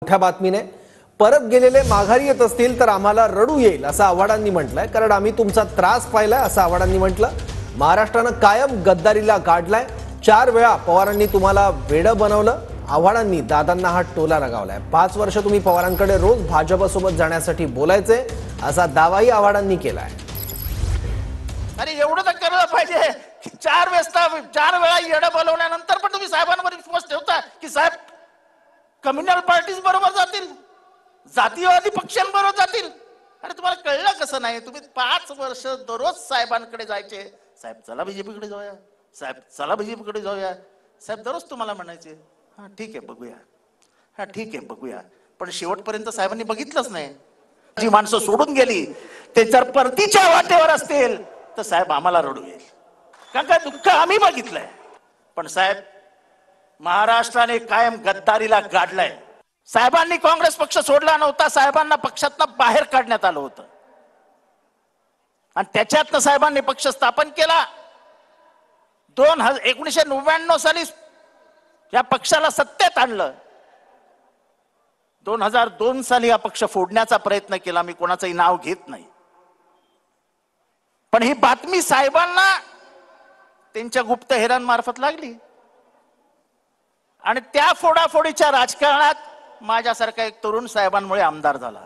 मोठ्या बातमीने परत गेलेले माघारी येत असतील तर आम्हाला रडू येईल असं आव्हाडांनी म्हटलंय। कारण आम्ही तुमचा त्रास पाहिलाय असं आव्हाडांनी म्हटलं। महाराष्ट्रानं कायम गद्दारीला गाडलाय। 4 वेळा पवारांनी तुम्हाला वेडं बनवलं। आव्हाडांनी दादांना हा टोला लगावलाय। 5 वर्ष तुम्ही पवारांकडे रोज भाजपसोबत जाण्यासाठी बोलायचे असा दावाही आव्हाडांनी केलाय। अरे एवढं तर करायला पाहिजे। 4 वेळा येडं बोलवल्यानंतर पण तुम्ही साहेबांवर विश्वास ठेवता की साहेब कम्युनल पार्टीज बरोबर जातील, जातीयवादी पक्षांबरोबर जातील। अरे तुम्हाला कळलं कसं नाही? तुम्ही 5 वर्ष दररोज साहेबांकडे जायचे, साहेब चला बीजेपीकडे जाऊया, साहेब चला बीजेपीकडे जाऊया, साहेब दररोज तुम्हाला म्हणायचे हा ठीक आहे बघूया, हा ठीक आहे बघूया, पण शेवटपर्यंत साहेबांनी बघितलंच नाही। जी माणसं सोडून गेली ते जर परतीच्या वाटेवर असतील तर साहेब आम्हाला रडू येईल, कारण काय दुःख आम्ही बघितलंय। पण साहेब महाराष्ट्राने कायम गद्दारीला गाडलाय। साहेबांनी काँग्रेस पक्ष सोडला नव्हता, साहेबांना पक्षातनं बाहेर काढण्यात आलं होतं आणि त्याच्यातनं साहेबांनी पक्ष स्थापन केला। 1999 साली या पक्षाला सत्तेत आणलं। 2002 साली हा पक्ष फोडण्याचा प्रयत्न केला। मी कोणाचंही नाव घेत नाही, पण ही बातमी साहेबांना त्यांच्या गुप्तहेरांमार्फत लागली आणि त्या फोडाफोडीच्या राजकारणात माझ्यासारखा एक तरुण साहेबांमुळे आमदार झाला।